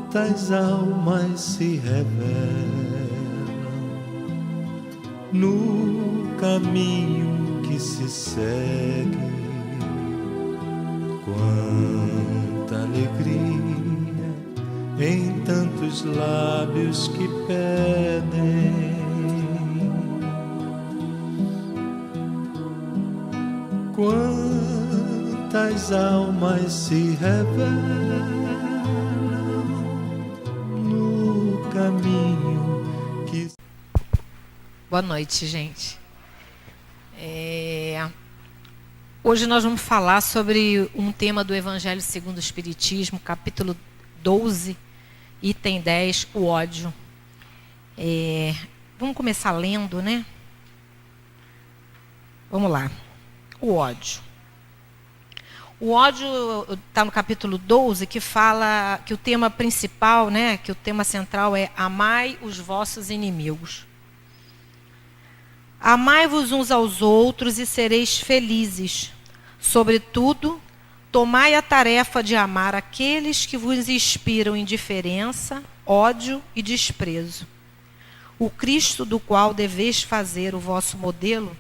Quantas almas se revelam no caminho que se segue, quanta alegria em tantos lábios que pedem, quantas almas se revelam no caminho que... Boa noite, gente. Hoje nós vamos falar sobre um tema do Evangelho segundo o Espiritismo, capítulo 12, item 10, o ódio. Vamos começar lendo, né? Vamos lá. O ódio. O ódio está no capítulo 12, que fala que o tema principal, né, que o tema central é amai os vossos inimigos. Amai-vos uns aos outros e sereis felizes. Sobretudo, tomai a tarefa de amar aqueles que vos inspiram indiferença, ódio e desprezo. O Cristo do qual deveis fazer o vosso modelo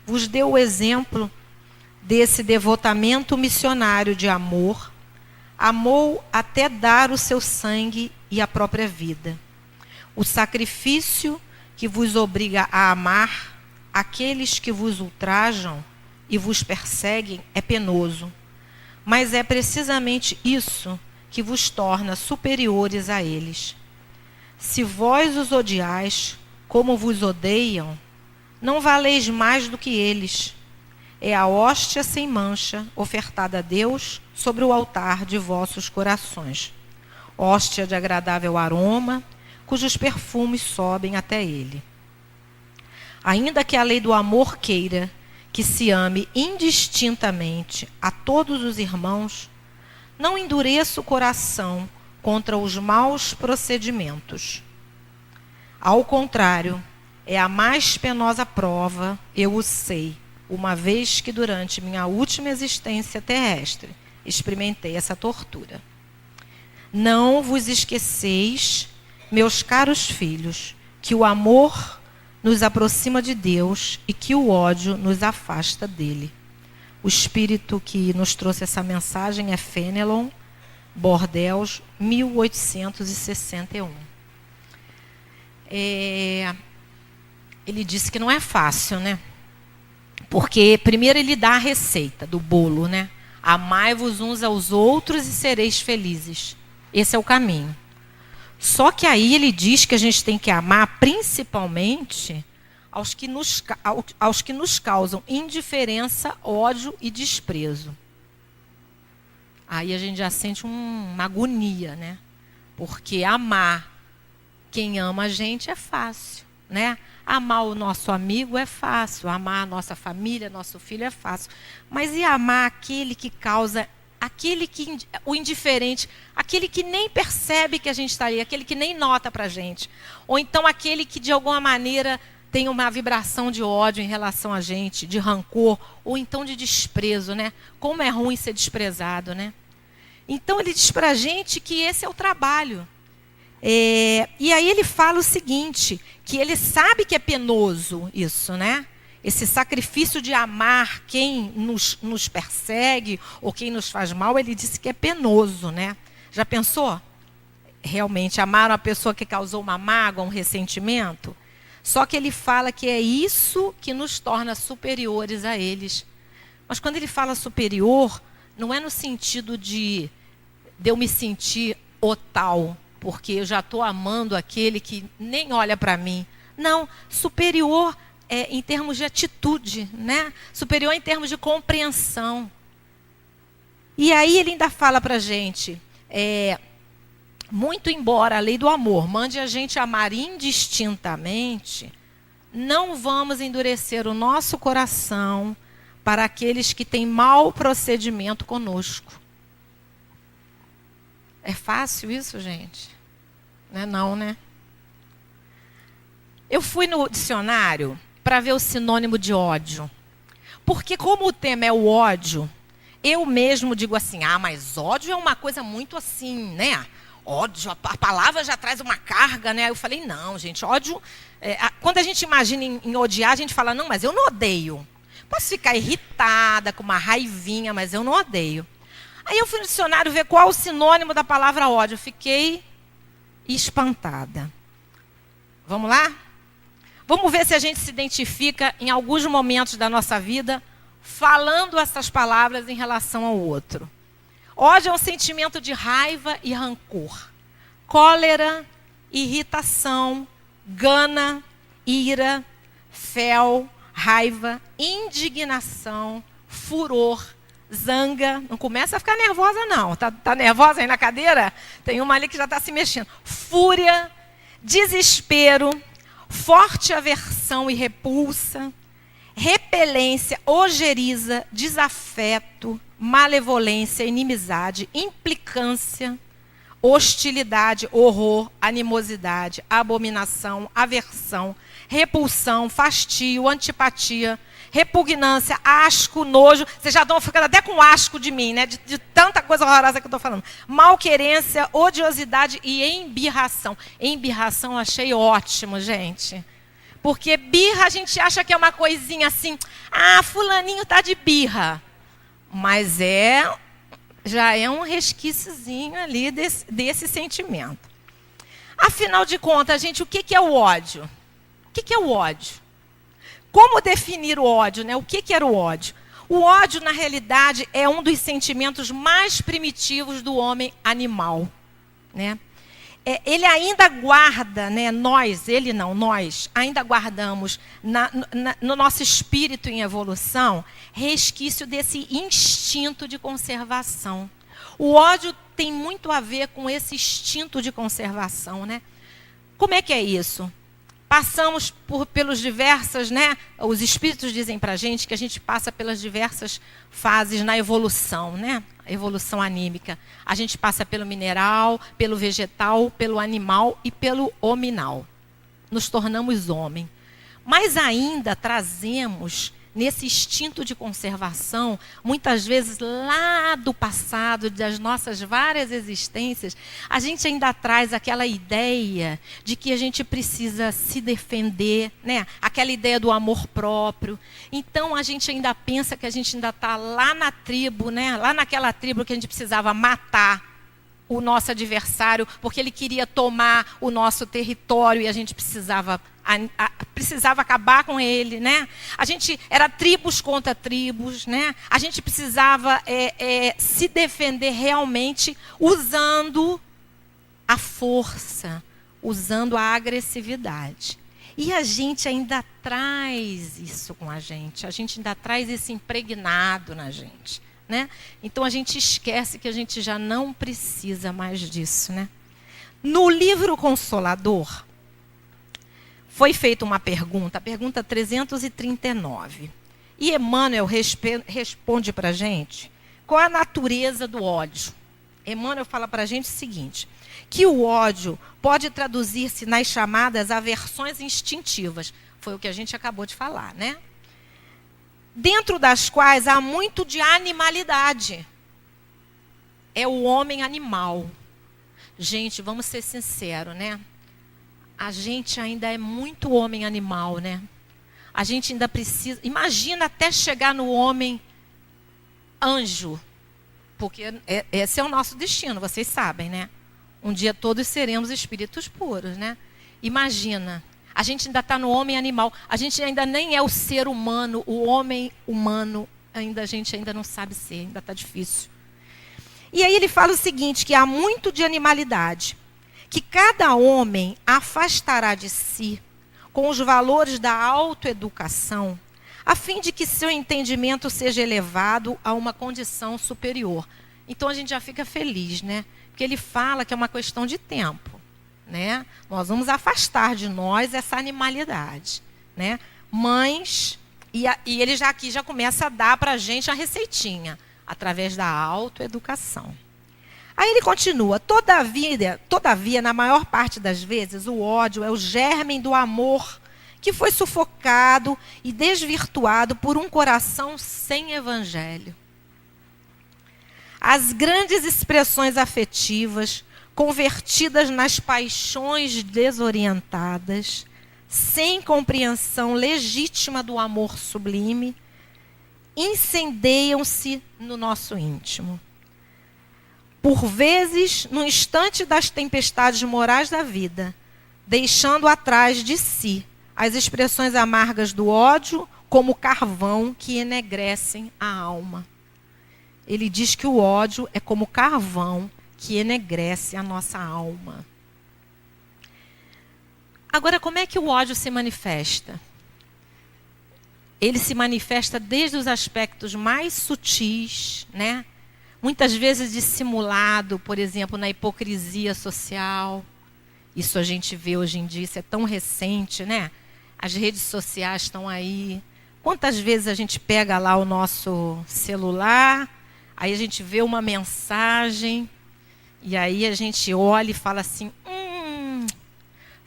vos deu o exemplo desse devotamento missionário de amor, amou até dar o seu sangue e a própria vida. O sacrifício que vos obriga a amar aqueles que vos ultrajam e vos perseguem é penoso, mas é precisamente isso que vos torna superiores a eles. Se vós os odiais como vos odeiam, não valeis mais do que eles. É a hóstia sem mancha ofertada a Deus sobre o altar de vossos corações. Hóstia de agradável aroma, cujos perfumes sobem até ele. Ainda que a lei do amor queira que se ame indistintamente a todos os irmãos, não endureça o coração contra os maus procedimentos. Ao contrário, é a mais penosa prova, eu o sei, uma vez que durante minha última existência terrestre experimentei essa tortura. Não vos esqueceis, meus caros filhos, que o amor nos aproxima de Deus e que o ódio nos afasta dele. O espírito que nos trouxe essa mensagem é Fenelon, Bordeaux, 1861. Ele disse que não é fácil, né? Porque primeiro ele dá a receita do bolo, né? Amai-vos uns aos outros e sereis felizes. Esse é o caminho. Só que aí ele diz que a gente tem que amar principalmente aos que nos causam indiferença, ódio e desprezo. Aí a gente já sente uma agonia, né? Porque amar quem ama a gente é fácil, né? Amar o nosso amigo é fácil, amar a nossa família, nosso filho é fácil. Mas e amar aquele que causa, o indiferente, aquele que nem percebe que a gente está ali, aquele que nem nota para a gente. Ou então aquele que de alguma maneira tem uma vibração de ódio em relação a gente, de rancor, ou então de desprezo, né? Como é ruim ser desprezado, né? Então ele diz para a gente que esse é o trabalho. E aí ele fala o seguinte, que ele sabe que é penoso isso, né? Esse sacrifício de amar quem nos persegue ou quem nos faz mal, ele disse que é penoso, né? Já pensou? Realmente, amar uma pessoa que causou uma mágoa, um ressentimento? Só que ele fala que é isso que nos torna superiores a eles. Mas quando ele fala superior, não é no sentido de eu me sentir o tal, porque eu já estou amando aquele que nem olha para mim. Não, superior em termos de atitude, né? Superior em termos de compreensão. E aí ele ainda fala para a gente, muito embora a lei do amor mande a gente amar indistintamente, não vamos endurecer o nosso coração para aqueles que têm mau procedimento conosco. É fácil isso, gente? Não é não, né? Eu fui no dicionário para ver o sinônimo de ódio. Porque como o tema é o ódio, Eu mesmo digo assim, mas ódio é uma coisa muito assim, né? Ódio, a palavra já traz uma carga, né? Eu falei, não, gente, ódio... quando a gente imagina em odiar, a gente fala, não, mas eu não odeio. Posso ficar irritada, com uma raivinha, mas eu não odeio. Aí eu fui no dicionário ver qual o sinônimo da palavra ódio. Eu fiquei espantada. Vamos lá? Vamos ver se a gente se identifica em alguns momentos da nossa vida falando essas palavras em relação ao outro. Ódio é um sentimento de raiva e rancor. Cólera, irritação, gana, ira, fel, raiva, indignação, furor, zanga. Não começa a ficar nervosa, não. Tá nervosa aí na cadeira? Tem uma ali que já está se mexendo. Fúria, desespero, forte aversão e repulsa, repelência, ojeriza, desafeto, malevolência, inimizade, implicância, hostilidade, horror, animosidade, abominação, aversão, repulsão, fastio, antipatia, repugnância, asco, nojo. Vocês já estão ficando até com asco de mim, né? De tanta coisa horrorosa que eu estou falando. Malquerência, odiosidade e embirração. Embirração eu achei ótimo, gente. Porque birra a gente acha que é uma coisinha assim. Fulaninho tá de birra. Mas já é um resquíciozinho ali desse sentimento. Afinal de contas, gente, o que é o ódio? O que é o ódio? Como definir o ódio, né? O que era o ódio? O ódio, na realidade, é um dos sentimentos mais primitivos do homem animal, né? Ele ainda guarda, né? Nós ainda guardamos no nosso espírito em evolução resquício desse instinto de conservação. O ódio tem muito a ver com esse instinto de conservação, né? Como é que é isso? Passamos pelos diversas, né? Os espíritos dizem para a gente que a gente passa pelas diversas fases na evolução, né? A evolução anímica. A gente passa pelo mineral, pelo vegetal, pelo animal e pelo hominal. Nos tornamos homem. Mas ainda trazemos, nesse instinto de conservação, muitas vezes lá do passado, das nossas várias existências, a gente ainda traz aquela ideia de que a gente precisa se defender, né? Aquela ideia do amor próprio. Então a gente ainda pensa que a gente ainda está lá na tribo, né? Lá naquela tribo que a gente precisava matar o nosso adversário, porque ele queria tomar o nosso território e a gente precisava acabar com ele, né? A gente era tribos contra tribos, né? A gente precisava se defender realmente usando a força, usando a agressividade. E a gente ainda traz isso com a gente ainda traz isso impregnado na gente, né? Então a gente esquece que a gente já não precisa mais disso, né? No livro Consolador, foi feita uma pergunta, a pergunta 339. E Emmanuel responde para a gente qual a natureza do ódio. Emmanuel fala para a gente o seguinte, que o ódio pode traduzir-se nas chamadas aversões instintivas. Foi o que a gente acabou de falar, né? Dentro das quais há muito de animalidade. É o homem animal. Gente, vamos ser sinceros, né? A gente ainda é muito homem animal, né? A gente ainda precisa... Imagina até chegar no homem anjo. Porque esse é o nosso destino, vocês sabem, né? Um dia todos seremos espíritos puros, né? Imagina. A gente ainda está no homem animal. A gente ainda nem é o ser humano. O homem humano, a gente ainda não sabe ser. Ainda está difícil. E aí ele fala o seguinte, que há muito de animalidade. Que cada homem afastará de si com os valores da autoeducação, a fim de que seu entendimento seja elevado a uma condição superior. Então a gente já fica feliz, né? Porque ele fala que é uma questão de tempo, né? Nós vamos afastar de nós essa animalidade, né? Mães, e ele já aqui já começa a dar para a gente a receitinha, através da autoeducação. Aí ele continua, todavia, na maior parte das vezes, o ódio é o germe do amor que foi sufocado e desvirtuado por um coração sem evangelho. As grandes expressões afetivas, convertidas nas paixões desorientadas, sem compreensão legítima do amor sublime, incendeiam-se no nosso íntimo. Por vezes, no instante das tempestades morais da vida, deixando atrás de si as expressões amargas do ódio como carvão que enegrecem a alma. Ele diz que o ódio é como carvão que enegrece a nossa alma. Agora, como é que o ódio se manifesta? Ele se manifesta desde os aspectos mais sutis, né? Muitas vezes dissimulado, por exemplo, na hipocrisia social. Isso a gente vê hoje em dia, isso é tão recente, né? As redes sociais estão aí. Quantas vezes a gente pega lá o nosso celular, aí a gente vê uma mensagem, e aí a gente olha e fala assim,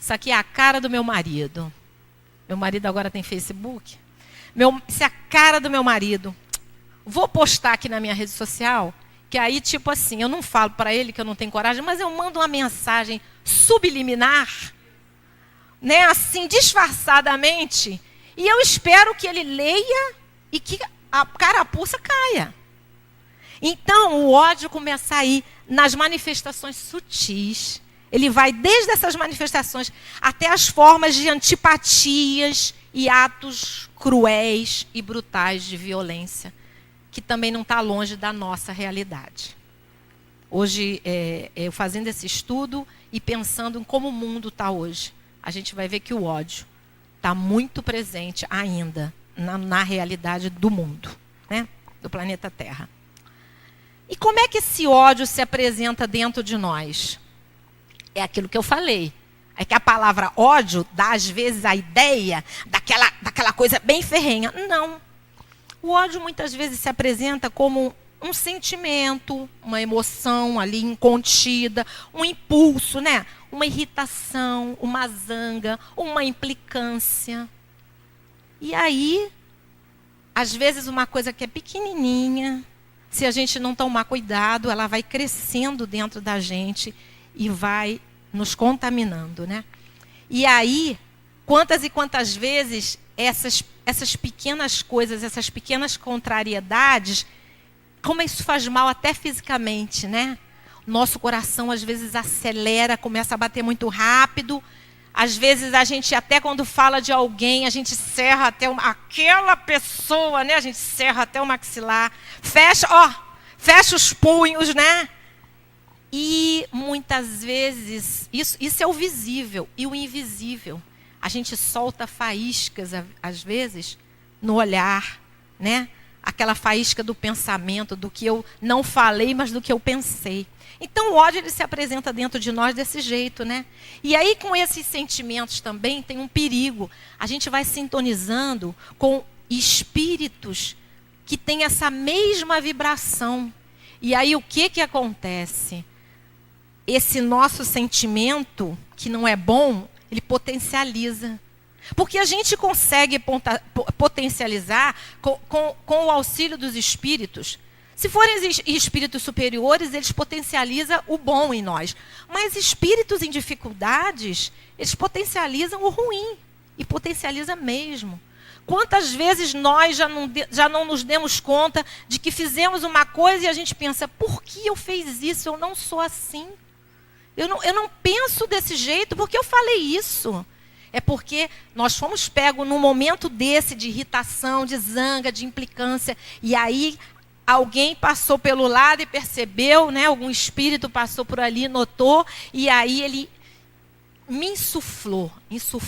isso aqui é a cara do meu marido. Meu marido agora tem Facebook. Isso é a cara do meu marido. Vou postar aqui na minha rede social, que aí, tipo assim, eu não falo para ele que eu não tenho coragem, mas eu mando uma mensagem subliminar, né, assim, disfarçadamente, e eu espero que ele leia e que a carapuça caia. Então, o ódio começa aí nas manifestações sutis. Ele vai desde essas manifestações até as formas de antipatias e atos cruéis e brutais de violência, que também não está longe da nossa realidade. Hoje, eu fazendo esse estudo e pensando em como o mundo está hoje, a gente vai ver que o ódio está muito presente ainda na realidade do mundo, né? Do planeta Terra. E como é que esse ódio se apresenta dentro de nós? É aquilo que eu falei. É que a palavra ódio dá, às vezes, a ideia daquela coisa bem ferrenha. Não. O ódio, muitas vezes, se apresenta como um sentimento, uma emoção ali incontida, um impulso, né? Uma irritação, uma zanga, uma implicância. E aí, às vezes, uma coisa que é pequenininha, se a gente não tomar cuidado, ela vai crescendo dentro da gente e vai nos contaminando, né? E aí, quantas e quantas vezes essas pequenas coisas, essas pequenas contrariedades, como isso faz mal até fisicamente, né? Nosso coração às vezes acelera, começa a bater muito rápido. Às vezes a gente até quando fala de alguém, a gente serra até aquela pessoa, né? A gente serra até o maxilar, fecha os punhos, né? E muitas vezes, isso é o visível e o invisível. A gente solta faíscas, às vezes, no olhar, né? Aquela faísca do pensamento, do que eu não falei, mas do que eu pensei. Então o ódio ele se apresenta dentro de nós desse jeito, né? E aí com esses sentimentos também tem um perigo. A gente vai sintonizando com espíritos que têm essa mesma vibração. E aí o que acontece? Esse nosso sentimento, que não é bom, ele potencializa. Porque a gente consegue potencializar com o auxílio dos espíritos. Se forem espíritos superiores, eles potencializam o bom em nós. Mas espíritos em dificuldades, eles potencializam o ruim. E potencializa mesmo. Quantas vezes nós já não nos demos conta de que fizemos uma coisa e a gente pensa, por que eu fiz isso? Eu não sou assim. Eu não penso desse jeito porque eu falei isso. É porque nós fomos pegos num momento desse de irritação, de zanga, de implicância. E aí alguém passou pelo lado e percebeu, né? Algum espírito passou por ali, notou. E aí ele me insuflou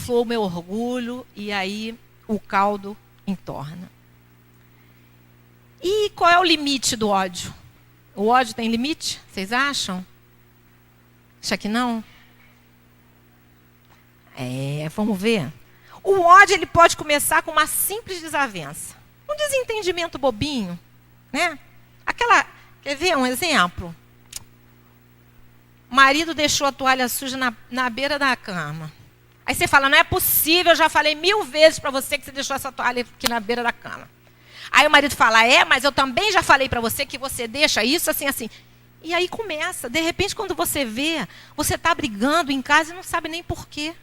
o meu orgulho. E aí o caldo entorna. E qual é o limite do ódio? O ódio tem limite? Vocês acham? Acha que não? Vamos ver. O ódio ele pode começar com uma simples desavença. Um desentendimento bobinho, né? Quer ver um exemplo? O marido deixou a toalha suja na beira da cama. Aí você fala, não é possível, eu já falei 1000 vezes para você que você deixou essa toalha aqui na beira da cama. Aí o marido fala, mas eu também já falei para você que você deixa isso assim, assim. E aí começa, de repente quando você vê, você está brigando em casa e não sabe nem por quê.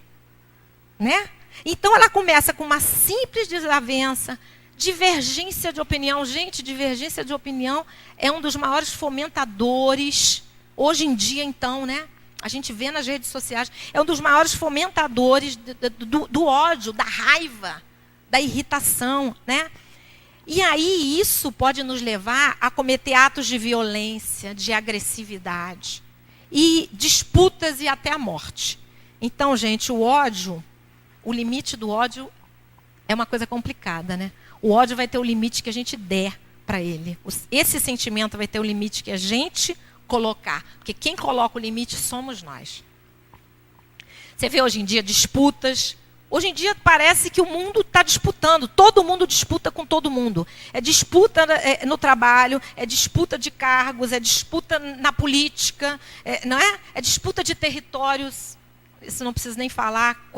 Né? Então ela começa com uma simples desavença, divergência de opinião. Gente, divergência de opinião é um dos maiores fomentadores, hoje em dia então, né? A gente vê nas redes sociais, é um dos maiores fomentadores do ódio, da raiva, da irritação, né? E aí isso pode nos levar a cometer atos de violência, de agressividade, e disputas e até a morte. Então, gente, o ódio, o limite do ódio é uma coisa complicada, né? O ódio vai ter o limite que a gente der para ele. Esse sentimento vai ter o limite que a gente colocar. Porque quem coloca o limite somos nós. Você vê hoje em dia disputas. Hoje em dia parece que o mundo está disputando. Todo mundo disputa com todo mundo. É disputa no trabalho, é disputa de cargos, é disputa na política, não é? É disputa de territórios. Isso não preciso nem falar.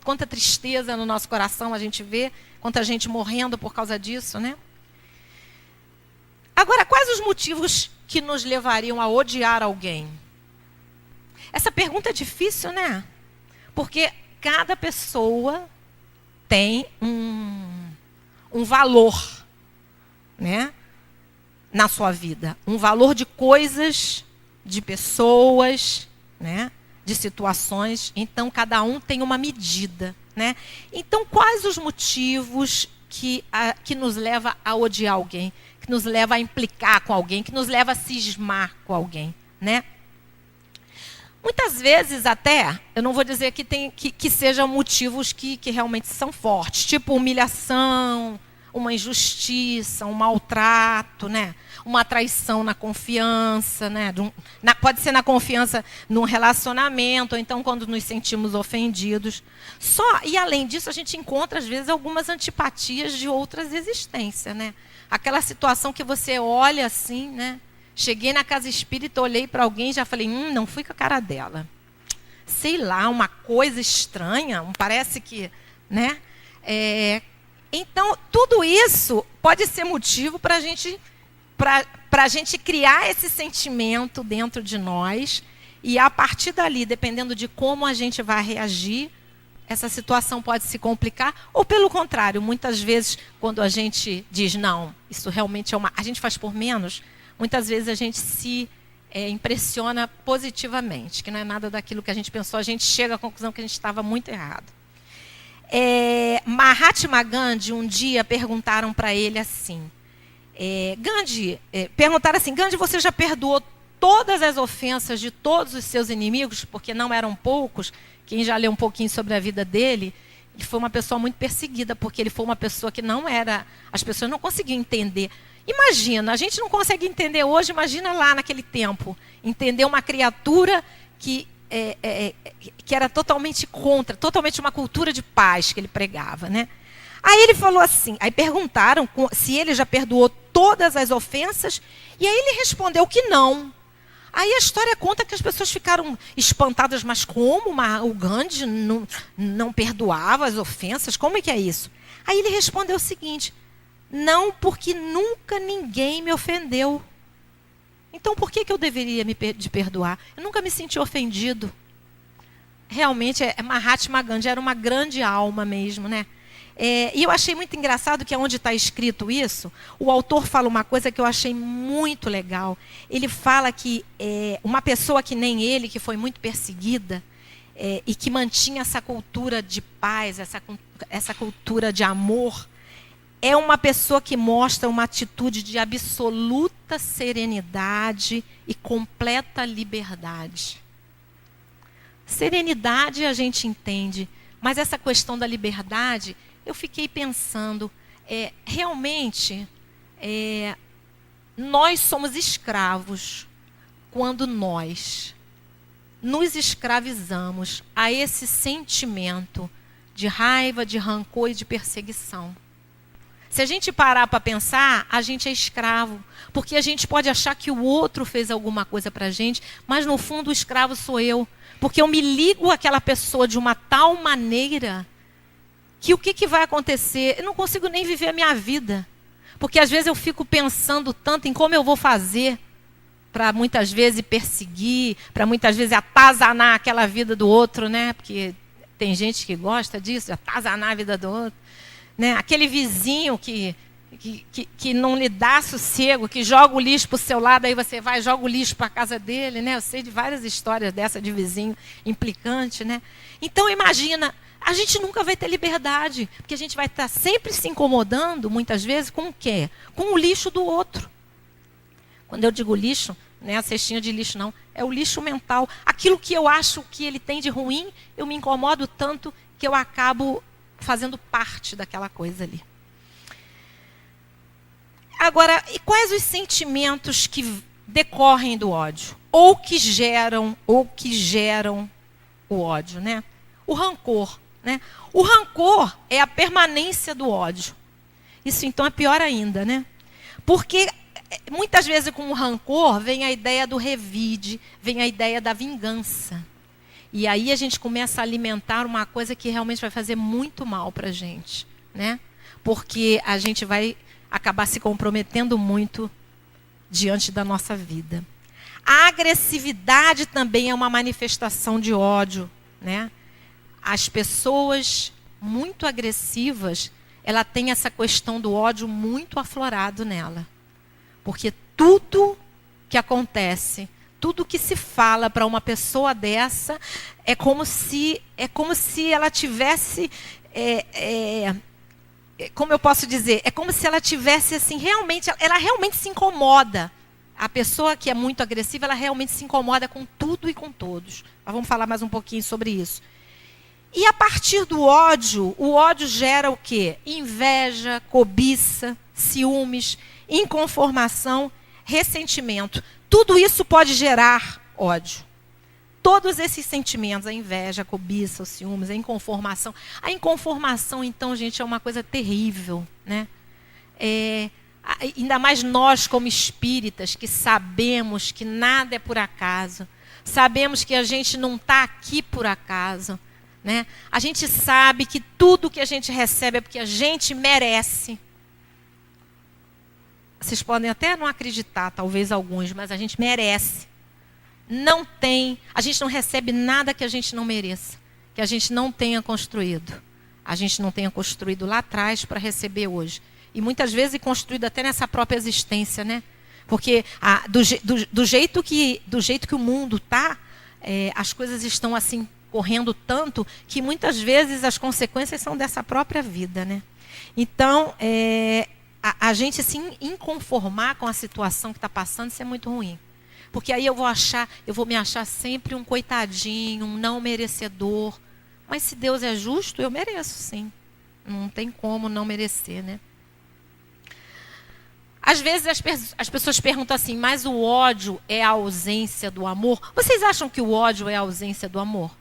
Quanta tristeza no nosso coração a gente vê. Quanta gente morrendo por causa disso, né? Agora, quais os motivos que nos levariam a odiar alguém? Essa pergunta é difícil, né? Porque cada pessoa tem um valor, né? Na sua vida. Um valor de coisas, de pessoas, né? De situações. Então, cada um tem uma medida, né? Então, quais os motivos que nos leva a odiar alguém? Que nos leva a implicar com alguém? Que nos leva a cismar com alguém, né? Muitas vezes até, eu não vou dizer que sejam motivos que realmente são fortes, tipo humilhação, uma injustiça, um maltrato, né? Uma traição na confiança, né? Pode ser na confiança num relacionamento, ou então quando nos sentimos ofendidos. E além disso, a gente encontra, às vezes, algumas antipatias de outras existências, né? Aquela situação que você olha assim, né? Cheguei na casa espírita, olhei para alguém e já falei, não fui com a cara dela. Sei lá, uma coisa estranha, parece que, né? Então, tudo isso pode ser motivo para a gente criar esse sentimento dentro de nós e, a partir dali, dependendo de como a gente vai reagir, essa situação pode se complicar. Ou, pelo contrário, muitas vezes, quando a gente diz, não, isso realmente a gente faz por menos, muitas vezes a gente se impressiona positivamente, que não é nada daquilo que a gente pensou, a gente chega à conclusão que a gente estava muito errado. Mahatma Gandhi, um dia perguntaram para ele assim, perguntaram assim, Gandhi, você já perdoou todas as ofensas de todos os seus inimigos? Porque não eram poucos. Quem já leu um pouquinho sobre a vida dele, ele foi uma pessoa muito perseguida, porque ele foi uma pessoa que não era, as pessoas não conseguiam entender. Imagina, a gente não consegue entender hoje, imagina lá naquele tempo, entender uma criatura que era totalmente contra, totalmente uma cultura de paz que ele pregava, né? Aí ele falou assim, aí perguntaram se ele já perdoou todas as ofensas, e aí ele respondeu que não. Aí a história conta que as pessoas ficaram espantadas, mas como o Gandhi não perdoava as ofensas? Como é que é isso? Aí ele respondeu o seguinte, não, porque nunca ninguém me ofendeu. Então por que eu deveria de perdoar? Eu nunca me senti ofendido. Realmente, Mahatma Gandhi era uma grande alma mesmo, né? E eu achei muito engraçado que onde está escrito isso, o autor fala uma coisa que eu achei muito legal. Ele fala que uma pessoa que nem ele, que foi muito perseguida, e que mantinha essa cultura de paz, essa cultura de amor, é uma pessoa que mostra uma atitude de absoluta serenidade e completa liberdade. Serenidade a gente entende, mas essa questão da liberdade, eu fiquei pensando, realmente, nós somos escravos quando nós nos escravizamos a esse sentimento de raiva, de rancor e de perseguição. Se a gente parar para pensar, a gente é escravo, porque a gente pode achar que o outro fez alguma coisa para a gente, mas no fundo o escravo sou eu, porque eu me ligo àquela pessoa de uma tal maneira que o que vai acontecer? Eu não consigo nem viver a minha vida, Porque às vezes eu fico pensando tanto em como eu vou fazer para muitas vezes perseguir, para muitas vezes atazanar aquela vida do outro, né? Porque tem gente que gosta disso, de atazanar a vida do outro. Né? Aquele vizinho que não lhe dá sossego, que joga o lixo para o seu lado, aí você vai e joga o lixo para a casa dele. Né? Eu sei de várias histórias dessa de vizinho implicante. Né? Então imagina, a gente nunca vai ter liberdade, porque a gente vai estar sempre se incomodando, muitas vezes, com o quê? Com o lixo do outro. Quando eu digo lixo, não é a cestinha de lixo, não. É o lixo mental. Aquilo que eu acho que ele tem de ruim, eu me incomodo tanto que eu acabo fazendo parte daquela coisa ali. Agora, e quais os sentimentos que decorrem do ódio? Ou que geram o ódio, né? O rancor, né? O rancor é a permanência do ódio. Isso então é pior ainda, né? Porque muitas vezes com o rancor vem a ideia do revide, vem a ideia da vingança. E aí a gente começa a alimentar uma coisa que realmente vai fazer muito mal para a gente, né? Porque a gente vai acabar se comprometendo muito diante da nossa vida. A agressividade também é uma manifestação de ódio, né? As pessoas muito agressivas, ela tem essa questão do ódio muito aflorado nela. Porque tudo que acontece, tudo que se fala para uma pessoa dessa é como se ela tivesse, como eu posso dizer, é como se ela tivesse assim, ela realmente se incomoda. A pessoa que é muito agressiva, ela realmente se incomoda com tudo e com todos. Mas vamos falar mais um pouquinho sobre isso. E a partir do ódio, o ódio gera o quê? Inveja, cobiça, ciúmes, inconformação, ressentimento. Tudo isso pode gerar ódio. Todos esses sentimentos, a inveja, a cobiça, os ciúmes, a inconformação. A inconformação, então, gente, é uma coisa terrível, né? Ainda mais nós, como espíritas, que sabemos que nada é por acaso. Sabemos que a gente não está aqui por acaso. Né? A gente sabe que tudo que a gente recebe é porque a gente merece. Vocês podem até não acreditar, talvez alguns, mas a gente merece. A gente não recebe nada que a gente não mereça, que a gente não tenha construído. A gente não tenha construído lá atrás para receber hoje. E muitas vezes construído até nessa própria existência, né? Porque do jeito que o mundo está, as coisas estão assim, correndo tanto, que muitas vezes as consequências são dessa própria vida, né? Então, a gente se inconformar com a situação que está passando, isso é muito ruim. Porque aí eu vou me achar sempre um coitadinho, um não merecedor. Mas se Deus é justo, eu mereço, sim. Não tem como não merecer, né? Às vezes as pessoas perguntam assim, mas o ódio é a ausência do amor? Vocês acham que o ódio é a ausência do amor?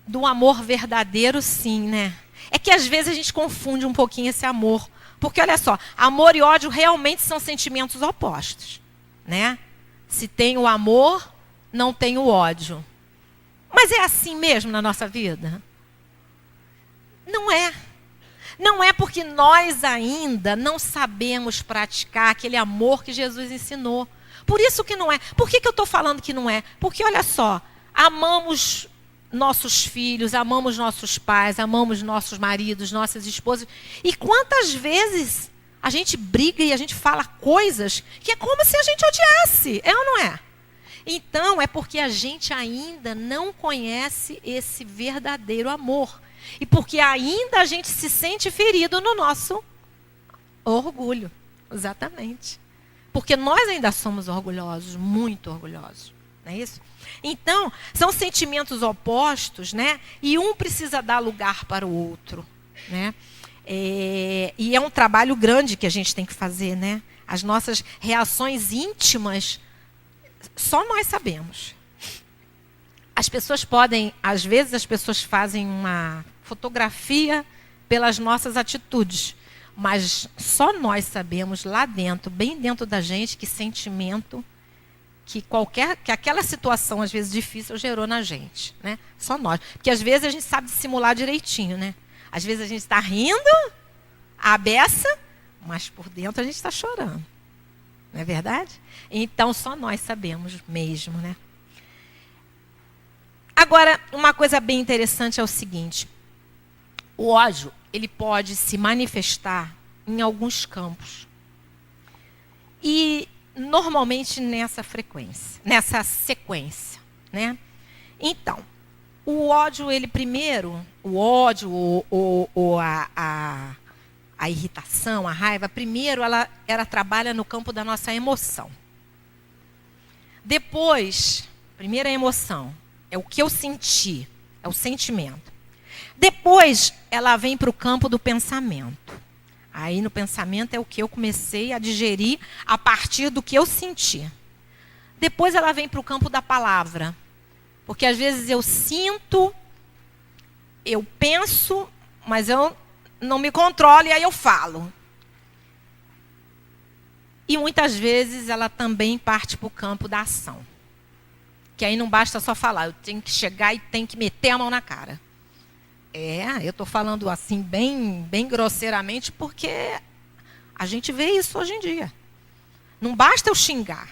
Do amor verdadeiro, sim, né? É que às vezes a gente confunde um pouquinho esse amor. Porque olha só, amor e ódio realmente são sentimentos opostos, né? Se tem o amor, não tem o ódio. Mas é assim mesmo na nossa vida? Não é. Não é porque nós ainda não sabemos praticar aquele amor que Jesus ensinou. Por isso que não é. Por que eu estou falando que não é? Porque olha só, amamos nossos filhos, amamos nossos pais, amamos nossos maridos, nossas esposas. E quantas vezes a gente briga e a gente fala coisas que é como se a gente odiasse, é ou não é? Então, é porque a gente ainda não conhece esse verdadeiro amor. E porque ainda a gente se sente ferido no nosso orgulho. Exatamente. Porque nós ainda somos orgulhosos, muito orgulhosos. Não é isso? Então, são sentimentos opostos, né? E um precisa dar lugar para o outro, né? E é um trabalho grande que a gente tem que fazer, né? As nossas reações íntimas, só nós sabemos. As pessoas podem, às vezes as pessoas fazem uma fotografia pelas nossas atitudes, mas só nós sabemos lá dentro, bem dentro da gente, que sentimento que aquela situação, às vezes difícil, gerou na gente, né? Só nós. Porque às vezes a gente sabe dissimular direitinho, né? Às vezes a gente está rindo, a beça, mas por dentro a gente está chorando. Não é verdade? Então, só nós sabemos mesmo, né? Agora, uma coisa bem interessante é o seguinte. O ódio, ele pode se manifestar em alguns campos. E, normalmente, nessa sequência, né? Então, o ódio, ele primeiro, a irritação, a raiva, primeiro ela trabalha no campo da nossa emoção. Depois, primeira emoção, é o que eu senti, é o sentimento. Depois, ela vem para o campo do pensamento. Aí, no pensamento, é o que eu comecei a digerir a partir do que eu senti. Depois, ela vem para o campo da palavra. Porque, às vezes, eu sinto, eu penso, mas eu não me controlo e aí eu falo. E muitas vezes ela também parte para o campo da ação. Que aí não basta só falar, eu tenho que chegar e tenho que meter a mão na cara. Eu estou falando assim bem grosseiramente porque a gente vê isso hoje em dia. Não basta eu xingar,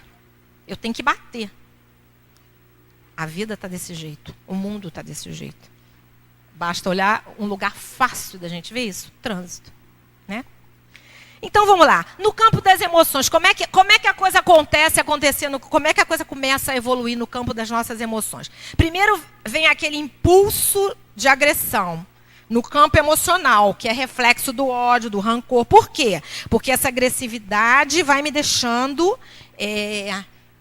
eu tenho que bater. A vida está desse jeito, o mundo está desse jeito. Basta olhar um lugar fácil da gente ver isso, trânsito, né? Então vamos lá. No campo das emoções, como é que a coisa como é que a coisa começa a evoluir no campo das nossas emoções? Primeiro vem aquele impulso de agressão no campo emocional, que é reflexo do ódio, do rancor. Por quê? Porque essa agressividade vai me deixando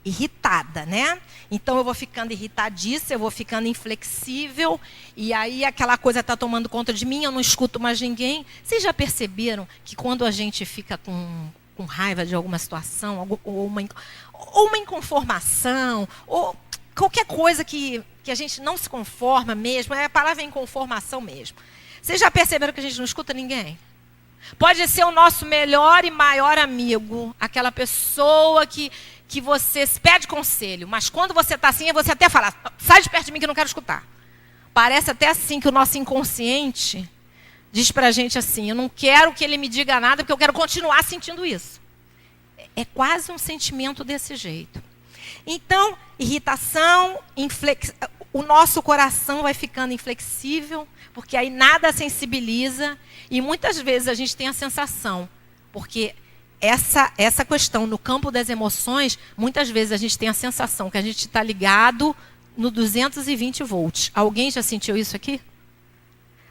irritada, né? Então eu vou ficando irritadiça, eu vou ficando inflexível, e aí aquela coisa está tomando conta de mim, eu não escuto mais ninguém. Vocês já perceberam que quando a gente fica com raiva de alguma situação, ou uma inconformação, ou qualquer coisa que a gente não se conforma mesmo, a palavra é inconformação mesmo. Vocês já perceberam que a gente não escuta ninguém? Pode ser o nosso melhor e maior amigo, aquela pessoa que você pede conselho, mas quando você está assim, você até fala, sai de perto de mim que eu não quero escutar. Parece até assim que o nosso inconsciente diz pra gente assim, eu não quero que ele me diga nada, porque eu quero continuar sentindo isso. É quase um sentimento desse jeito. Então, irritação, o nosso coração vai ficando inflexível, porque aí nada sensibiliza, e muitas vezes a gente tem a sensação, porque essa questão no campo das emoções, muitas vezes a gente tem a sensação que a gente está ligado no 220 volts. Alguém já sentiu isso aqui?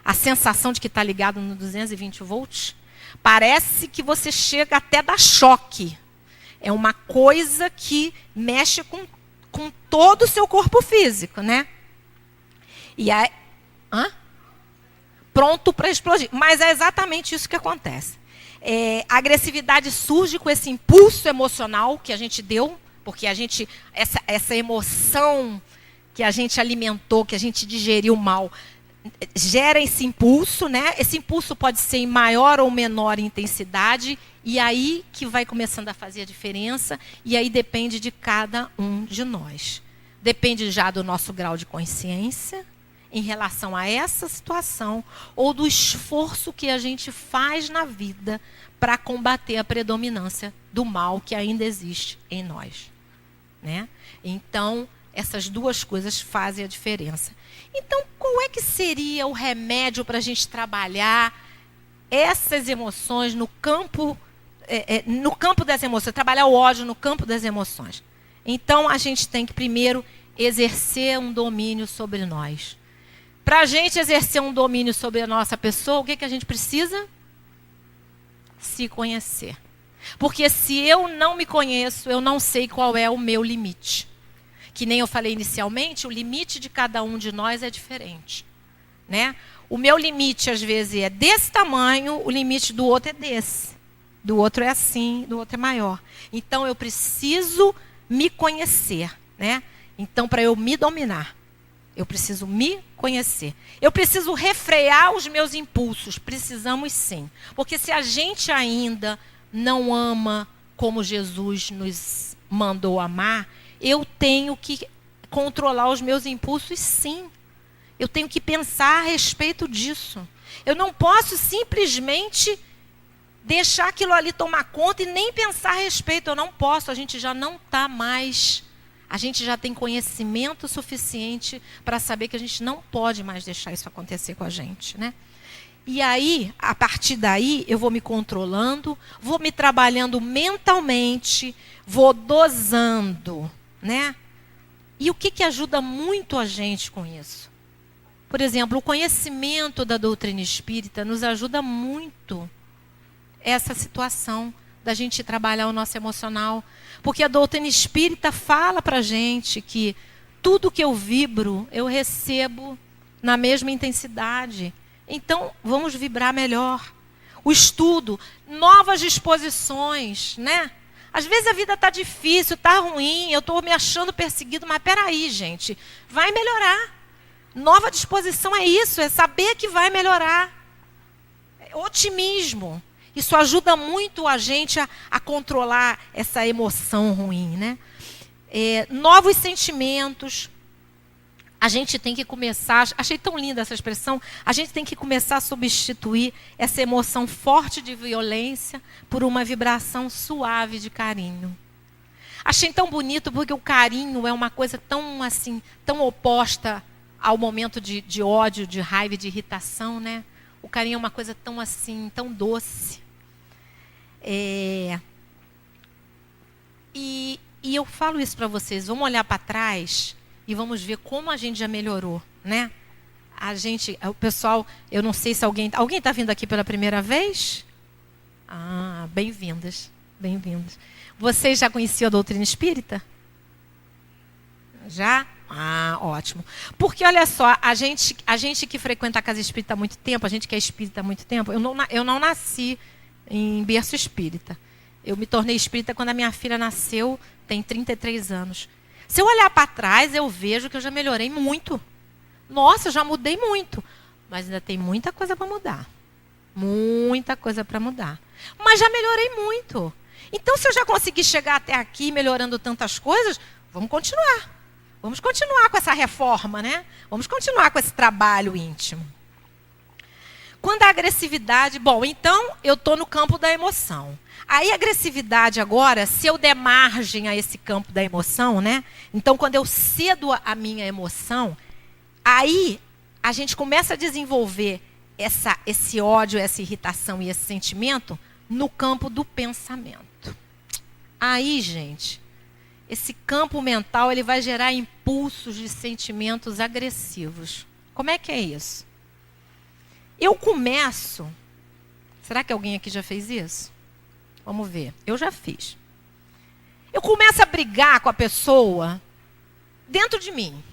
A sensação de que está ligado no 220 volts? Parece que você chega até dar choque. É uma coisa que mexe com todo o seu corpo físico, né? E aí, pronto para explodir. Mas é exatamente isso que acontece. A agressividade surge com esse impulso emocional que a gente deu, porque essa emoção que a gente alimentou, que a gente digeriu mal, gera esse impulso, né? Esse impulso pode ser em maior ou menor intensidade, e aí que vai começando a fazer a diferença, e aí depende de cada um de nós. Depende já do nosso grau de consciência em relação a essa situação, ou do esforço que a gente faz na vida para combater a predominância do mal que ainda existe em nós, né? Então, essas duas coisas fazem a diferença. Então, qual é que seria o remédio para a gente trabalhar essas emoções no campo das emoções, trabalhar o ódio no campo das emoções? Então, a gente tem que primeiro exercer um domínio sobre nós. Para a gente exercer um domínio sobre a nossa pessoa, o que a gente precisa? Se conhecer. Porque se eu não me conheço, eu não sei qual é o meu limite. Que nem eu falei inicialmente, o limite de cada um de nós é diferente, né? O meu limite, às vezes, é desse tamanho, o limite do outro é desse. Do outro é assim, do outro é maior. Então, eu preciso me conhecer, né? Então, para eu me dominar, eu preciso me conhecer. Eu preciso refrear os meus impulsos. Precisamos sim. Porque se a gente ainda não ama como Jesus nos mandou amar, eu tenho que controlar os meus impulsos sim. Eu tenho que pensar a respeito disso. Eu não posso simplesmente deixar aquilo ali tomar conta e nem pensar a respeito. Eu não posso, a gente já não está mais. A gente já tem conhecimento suficiente para saber que a gente não pode mais deixar isso acontecer com a gente, né? E aí, a partir daí, eu vou me controlando, vou me trabalhando mentalmente, vou dosando, né? E o que ajuda muito a gente com isso? Por exemplo, o conhecimento da doutrina espírita nos ajuda muito essa situação da gente trabalhar o nosso emocional. Porque a doutrina espírita fala para a gente que tudo que eu vibro, eu recebo na mesma intensidade. Então, vamos vibrar melhor. O estudo, novas disposições, né? Às vezes a vida está difícil, está ruim, eu estou me achando perseguido, mas peraí, gente, vai melhorar. Nova disposição é isso, é saber que vai melhorar. É otimismo. Isso ajuda muito a gente a controlar essa emoção ruim, né? Novos sentimentos. A gente tem que começar, achei tão linda essa expressão, a gente tem que começar a substituir essa emoção forte de violência por uma vibração suave de carinho. Achei tão bonito porque o carinho é uma coisa tão assim, tão oposta ao momento de ódio, de raiva e de irritação, né? O carinho é uma coisa tão assim, tão doce. E eu falo isso para vocês, vamos olhar para trás e vamos ver como a gente já melhorou, né? O pessoal, eu não sei se alguém está vindo aqui pela primeira vez? Ah, bem-vindas, bem-vindos. Vocês já conheciam a doutrina espírita? Já? Ah, ótimo. Porque olha só, a gente que frequenta a casa espírita há muito tempo, a gente que é espírita há muito tempo, eu não nasci em berço espírita. Eu me tornei espírita quando a minha filha nasceu, tem 33 anos. Se eu olhar para trás, eu vejo que eu já melhorei muito. Nossa, eu já mudei muito. Mas ainda tem muita coisa para mudar. Muita coisa para mudar. Mas já melhorei muito. Então, se eu já consegui chegar até aqui melhorando tantas coisas, vamos continuar. Vamos continuar com essa reforma, né? Vamos continuar com esse trabalho íntimo. Quando a agressividade... Bom, então eu estou no campo da emoção. Aí a agressividade agora, se eu der margem a esse campo da emoção, né? Então, quando eu cedo a minha emoção, aí a gente começa a desenvolver esse ódio, essa irritação e esse sentimento no campo do pensamento. Aí, gente, esse campo mental ele vai gerar impulsos de sentimentos agressivos. Como é que é isso? Eu começo... Será que alguém aqui já fez isso? Vamos ver. Eu já fiz. Eu começo a brigar com a pessoa dentro de mim.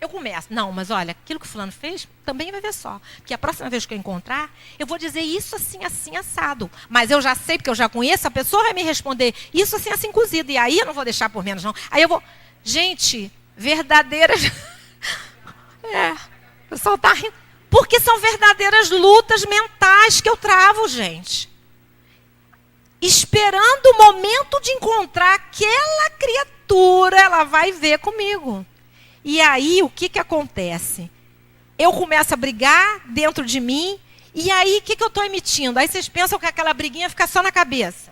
Eu começo. Não, mas olha, aquilo que o fulano fez, também vai ver só. Porque a próxima vez que eu encontrar, eu vou dizer isso assim, assim, assado. Mas eu já sei, porque eu já conheço, a pessoa vai me responder isso assim, assim, cozido. E aí eu não vou deixar por menos, não. Aí eu vou... Gente, verdadeiras... o pessoal tá rindo. Porque são verdadeiras lutas mentais que eu travo, gente. Esperando o momento de encontrar aquela criatura, ela vai ver comigo. E aí, o que acontece? Eu começo a brigar dentro de mim, e aí, o que eu estou emitindo? Aí vocês pensam que aquela briguinha fica só na cabeça.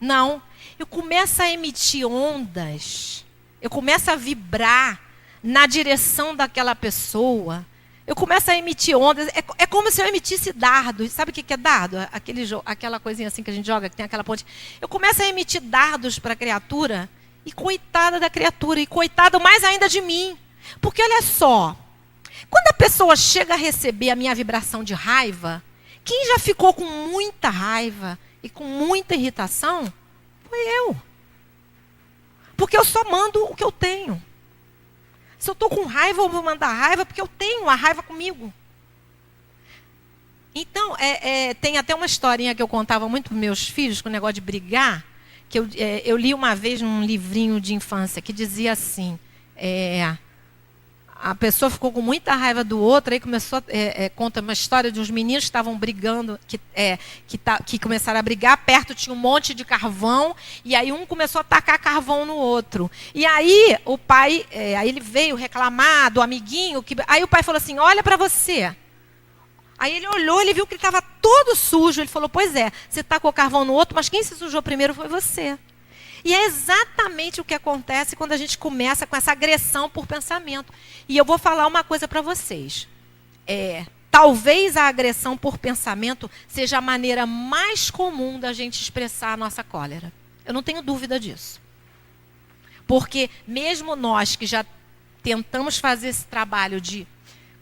Não. Eu começo a emitir ondas, eu começo a vibrar na direção daquela pessoa. Eu começo a emitir ondas, é como se eu emitisse dardos. Sabe o que é dardo? Aquela coisinha assim que a gente joga, que tem aquela ponte. Eu começo a emitir dardos para a criatura, e coitada da criatura, e coitado mais ainda de mim. Porque olha só, quando a pessoa chega a receber a minha vibração de raiva, quem já ficou com muita raiva e com muita irritação, foi eu. Porque eu só mando o que eu tenho. Se eu estou com raiva, eu vou mandar raiva porque eu tenho a raiva comigo. Então, tem até uma historinha que eu contava muito para meus filhos, com o negócio de brigar, que eu li uma vez num livrinho de infância, que dizia assim, a pessoa ficou com muita raiva do outro, aí começou, conta uma história de uns meninos que estavam brigando, que começaram a brigar, perto tinha um monte de carvão, e aí um começou a tacar carvão no outro. E aí o pai, aí ele veio reclamar do amiguinho, aí o pai falou assim, olha para você, Aí ele olhou, ele viu que ele estava todo sujo. Ele falou, pois é, você tacou carvão no outro, mas quem se sujou primeiro foi você. E é exatamente o que acontece quando a gente começa com essa agressão por pensamento. E eu vou falar uma coisa para vocês. Talvez a agressão por pensamento seja a maneira mais comum da gente expressar a nossa cólera. Eu não tenho dúvida disso. Porque mesmo nós que já tentamos fazer esse trabalho de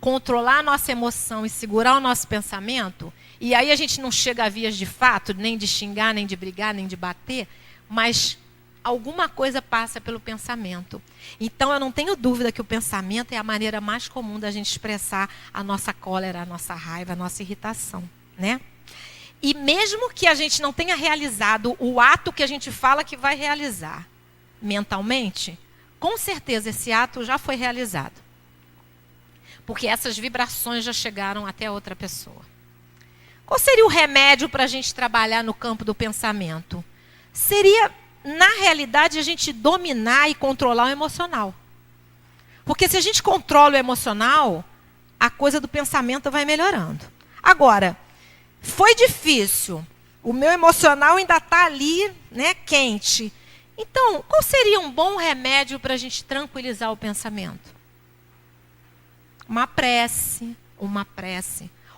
controlar a nossa emoção e segurar o nosso pensamento, e aí a gente não chega a vias de fato, nem de xingar, nem de brigar, nem de bater, mas alguma coisa passa pelo pensamento. Então eu não tenho dúvida que o pensamento é a maneira mais comum da gente expressar a nossa cólera, a nossa raiva, a nossa irritação, né? E mesmo que a gente não tenha realizado o ato que a gente fala que vai realizar mentalmente, com certeza esse ato já foi realizado. Porque essas vibrações já chegaram até a outra pessoa. Qual seria o remédio para a gente trabalhar no campo do pensamento? Seria, na realidade, a gente dominar e controlar o emocional. Porque se a gente controla o emocional, a coisa do pensamento vai melhorando. Agora, foi difícil. O meu emocional ainda está ali, né, quente. Então, qual seria um bom remédio para a gente tranquilizar o pensamento? Uma prece,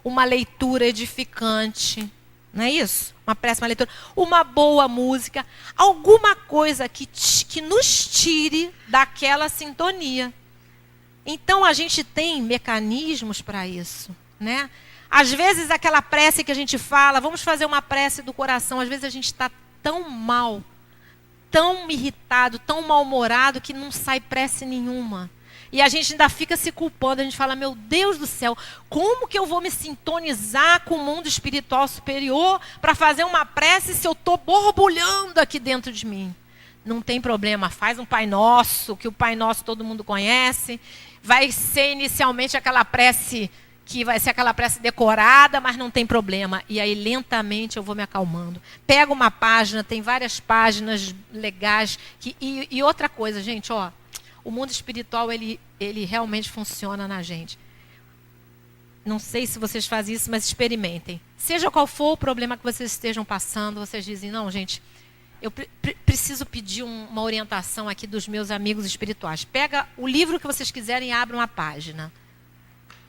uma leitura edificante, não é isso? Uma prece, uma leitura, uma boa música, alguma coisa que nos tire daquela sintonia. Então, a gente tem mecanismos para isso, né? Às vezes, aquela prece que a gente fala, vamos fazer uma prece do coração, às vezes a gente está tão mal, tão irritado, tão mal-humorado, que não sai prece nenhuma. E a gente ainda fica se culpando, a gente fala, meu Deus do céu, como que eu vou me sintonizar com o mundo espiritual superior para fazer uma prece se eu estou borbulhando aqui dentro de mim? Não tem problema, faz um Pai Nosso, que o Pai Nosso todo mundo conhece. Vai ser inicialmente aquela prece, que vai ser aquela prece decorada, mas não tem problema. E aí lentamente eu vou me acalmando. Pega uma página, tem várias páginas legais. E outra coisa, gente, ó. O mundo espiritual, ele realmente funciona na gente. Não sei se vocês fazem isso, mas experimentem. Seja qual for o problema que vocês estejam passando, vocês dizem, não, gente, eu preciso pedir uma orientação aqui dos meus amigos espirituais. Pega o livro que vocês quiserem e abre uma página.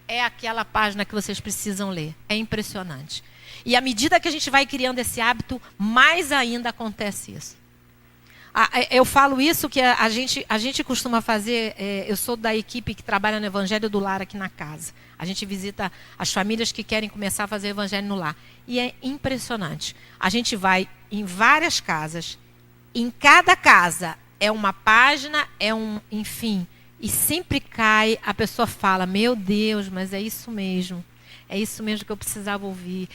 É aquela página que vocês precisam ler. É impressionante. E à medida que a gente vai criando esse hábito, mais ainda acontece isso. Eu falo isso que a gente costuma fazer, eu sou da equipe que trabalha no Evangelho do Lar aqui na casa. A gente visita as famílias que querem começar a fazer Evangelho no Lar. E é impressionante. A gente vai em várias casas, em cada casa é uma página, enfim, e sempre cai, a pessoa fala, meu Deus, mas é isso mesmo que eu precisava ouvir.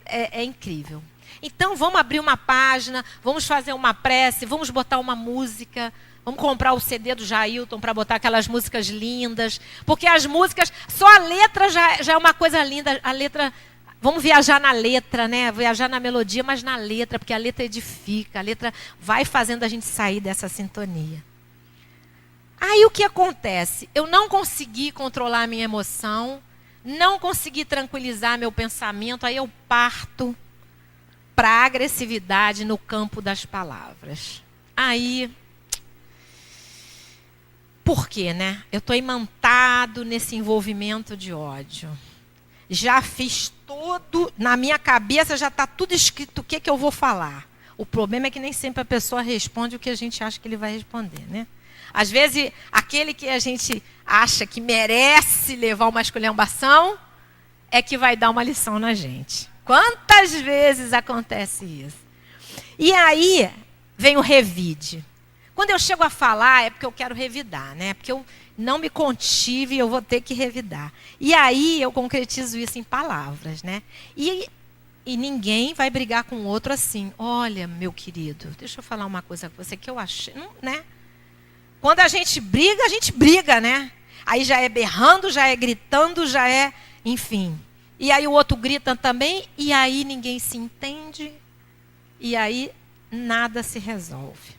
É incrível. Então, vamos abrir uma página, vamos fazer uma prece, vamos botar uma música, vamos comprar o CD do Jailton para botar aquelas músicas lindas, porque as músicas, só a letra já é uma coisa linda, a letra, vamos viajar na letra, né? Viajar na melodia, mas na letra, porque a letra edifica, a letra vai fazendo a gente sair dessa sintonia. Aí o que acontece? Eu não consegui controlar a minha emoção, não consegui tranquilizar meu pensamento, aí eu parto para a agressividade no campo das palavras. Aí, por quê, né? Eu estou imantado nesse envolvimento de ódio. Já fiz todo, na minha cabeça já está tudo escrito o que eu vou falar. O problema é que nem sempre a pessoa responde o que a gente acha que ele vai responder, né? Às vezes, aquele que a gente acha que merece levar uma esculhambação é que vai dar uma lição na gente. Quantas vezes acontece isso? E aí vem o revide. Quando eu chego a falar é porque eu quero revidar, né? Porque eu não me contive e eu vou ter que revidar. E aí eu concretizo isso em palavras, né? E ninguém vai brigar com o outro assim. Olha, meu querido, deixa eu falar uma coisa com você que eu achei, né? Quando a gente briga, né? Aí já é berrando, já é gritando, já é, enfim. E aí o outro grita também, e aí ninguém se entende, e aí nada se resolve.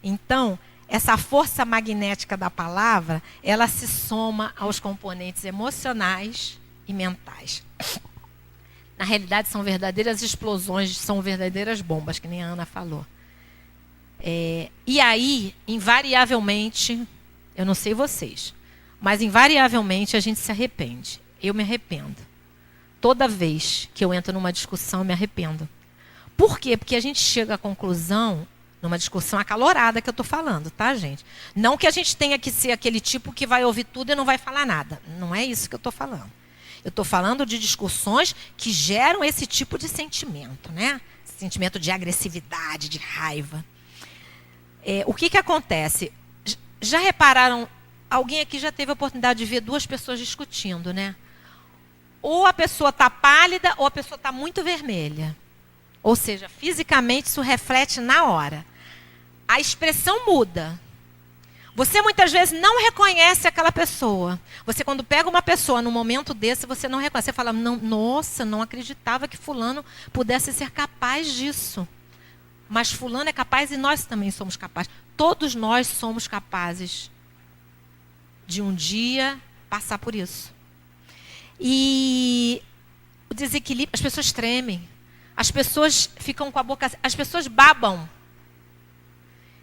Então, essa força magnética da palavra, ela se soma aos componentes emocionais e mentais. Na realidade, são verdadeiras explosões, são verdadeiras bombas, que nem a Ana falou. E aí, invariavelmente, eu não sei vocês, mas invariavelmente a gente se arrepende. Eu me arrependo. Toda vez que eu entro numa discussão, eu me arrependo. Por quê? Porque a gente chega à conclusão, numa discussão acalorada que eu estou falando, tá, gente? Não que a gente tenha que ser aquele tipo que vai ouvir tudo e não vai falar nada. Não é isso que eu estou falando. Eu estou falando de discussões que geram esse tipo de sentimento, né? Sentimento de agressividade, de raiva. O que acontece? Já repararam, alguém aqui já teve a oportunidade de ver duas pessoas discutindo, né? Ou a pessoa está pálida ou a pessoa está muito vermelha. Ou seja, fisicamente isso reflete na hora. A expressão muda. Você muitas vezes não reconhece aquela pessoa. Você quando pega uma pessoa num momento desse, você não reconhece. Você fala, não, nossa, não acreditava que fulano pudesse ser capaz disso. Mas fulano é capaz e nós também somos capazes. Todos nós somos capazes de um dia passar por isso. E o desequilíbrio, as pessoas tremem. As pessoas ficam com a boca... As pessoas babam.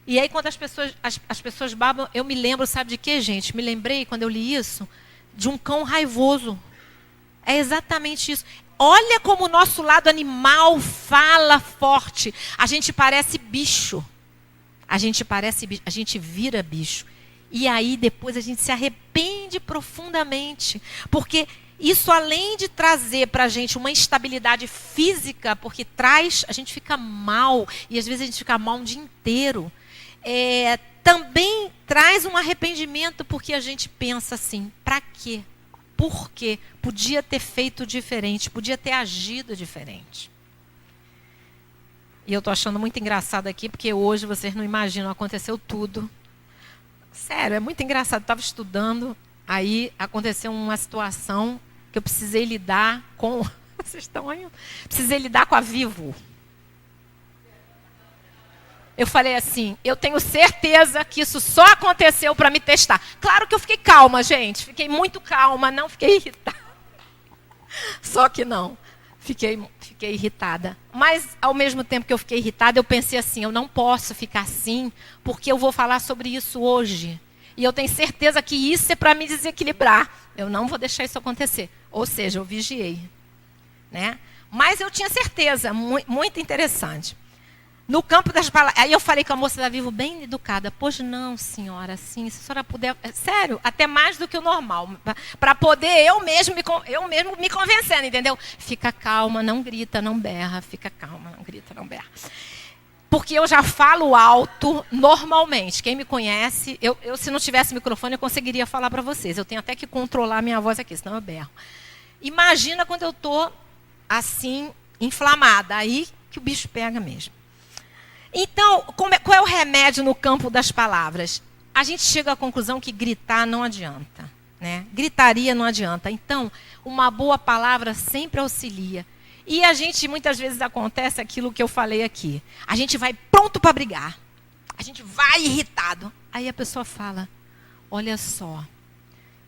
E aí, quando as pessoas babam, eu me lembro, sabe de quê, gente? Me lembrei, quando eu li isso, de um cão raivoso. É exatamente isso. Olha como o nosso lado animal fala forte. A gente parece bicho. A gente vira bicho. E aí, depois, a gente se arrepende profundamente. Porque isso, além de trazer para a gente uma instabilidade física, porque a gente fica mal, e às vezes a gente fica mal um dia inteiro, também traz um arrependimento, porque a gente pensa assim, para quê? Por quê? Podia ter feito diferente, podia ter agido diferente. E eu estou achando muito engraçado aqui, porque hoje vocês não imaginam, aconteceu tudo. Sério, é muito engraçado. Eu estava estudando, aí aconteceu uma situação que eu precisei lidar com... Vocês estão aí? Precisei lidar com a Vivo. Eu falei assim, eu tenho certeza que isso só aconteceu para me testar. Claro que eu fiquei calma, gente. Fiquei muito calma, não fiquei irritada. Só que não. Fiquei irritada. Mas, ao mesmo tempo que eu fiquei irritada, eu pensei assim, eu não posso ficar assim, porque eu vou falar sobre isso hoje. E eu tenho certeza que isso é para me desequilibrar. Eu não vou deixar isso acontecer. Ou seja, eu vigiei. Né? Mas eu tinha certeza, muito interessante. No campo das palavras. Aí eu falei com a moça da Vivo, bem educada. Pois não, senhora, assim, se a senhora puder. Sério, até mais do que o normal. Para poder eu mesmo me convencendo, entendeu? Fica calma, não grita, não berra. Fica calma, não grita, não berra. Porque eu já falo alto normalmente. Quem me conhece, eu se não tivesse microfone, eu conseguiria falar para vocês. Eu tenho até que controlar a minha voz aqui, senão eu berro. Imagina quando eu estou assim, inflamada. Aí que o bicho pega mesmo. Então, qual é o remédio no campo das palavras? A gente chega à conclusão que gritar não adianta. Né? Gritaria não adianta. Então, uma boa palavra sempre auxilia. E a gente, muitas vezes, acontece aquilo que eu falei aqui. A gente vai pronto para brigar. A gente vai irritado. Aí a pessoa fala, olha só,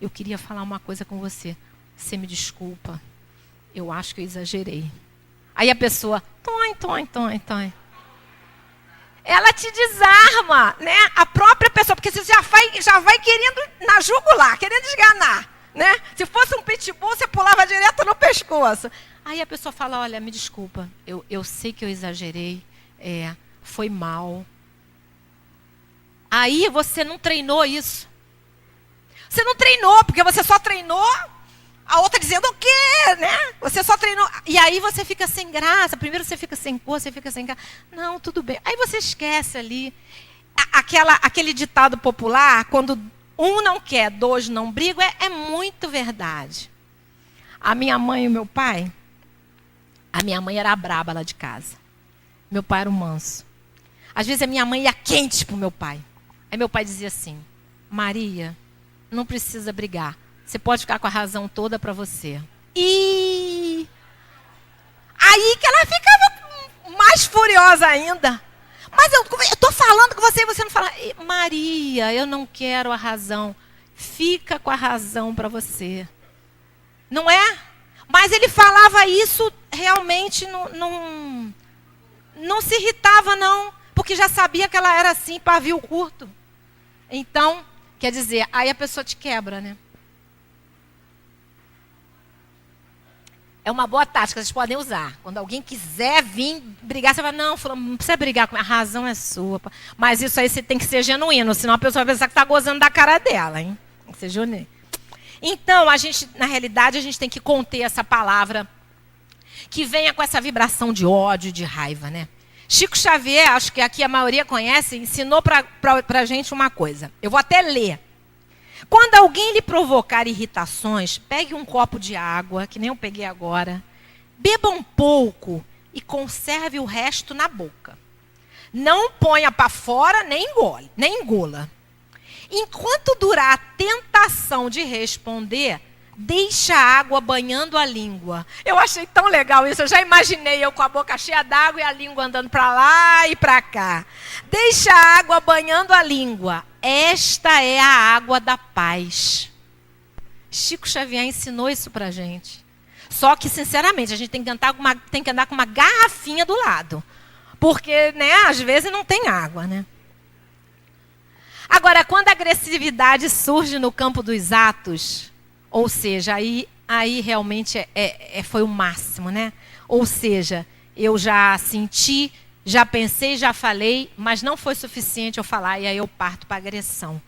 eu queria falar uma coisa com você. Você me desculpa. Eu acho que eu exagerei. Aí a pessoa, tom. Ela te desarma, né? A própria pessoa, porque você já vai querendo na jugular, querendo esganar, né? Se fosse um pitbull, você pulava direto no pescoço. Aí a pessoa fala, olha, me desculpa, eu sei que eu exagerei, foi mal. Aí você não treinou isso. Você não treinou, porque você só treinou a outra dizendo o quê, né? Você só treinou. E aí você fica sem graça. Primeiro você fica sem cor, você fica sem graça. Não, tudo bem. Aí você esquece ali. Aquele ditado popular, quando um não quer, dois não brigam, é muito verdade. A minha mãe e o meu pai, a minha mãe era a braba lá de casa. Meu pai era o manso. Às vezes a minha mãe ia quente pro meu pai. Aí meu pai dizia assim, Maria, não precisa brigar. Você pode ficar com a razão toda para você. E aí que ela ficava mais furiosa ainda. Mas eu estou falando com você e você não fala. Maria, eu não quero a razão. Fica com a razão para você. Não é? Mas ele falava isso realmente, não se irritava não, porque já sabia que ela era assim, pavio curto. Então, quer dizer, aí a pessoa te quebra, né? É uma boa tática, vocês podem usar. Quando alguém quiser vir brigar, você vai, não, não precisa brigar comigo, a razão é sua. Mas isso aí você tem que ser genuíno, senão a pessoa vai pensar que está gozando da cara dela, hein? Tem que ser genuíno. Então, na realidade, a gente tem que conter essa palavra que venha com essa vibração de ódio, de raiva, né? Chico Xavier, acho que aqui a maioria conhece, ensinou para a gente uma coisa. Eu vou até ler. Quando alguém lhe provocar irritações, pegue um copo de água, que nem eu peguei agora, beba um pouco e conserve o resto na boca. Não ponha para fora, nem engula. Enquanto durar a tentação de responder, deixa a água banhando a língua. Eu achei tão legal isso, eu já imaginei eu com a boca cheia d'água e a língua andando para lá e para cá. Deixa a água banhando a língua. Esta é a água da paz. Chico Xavier ensinou isso pra gente. Só que, sinceramente, a gente tem que andar com uma garrafinha do lado. Porque, né, às vezes não tem água, né? Agora, quando a agressividade surge no campo dos atos, ou seja, aí realmente foi o máximo, né? Ou seja, eu já senti, já pensei, já falei, mas não foi suficiente eu falar, e aí eu parto para agressão.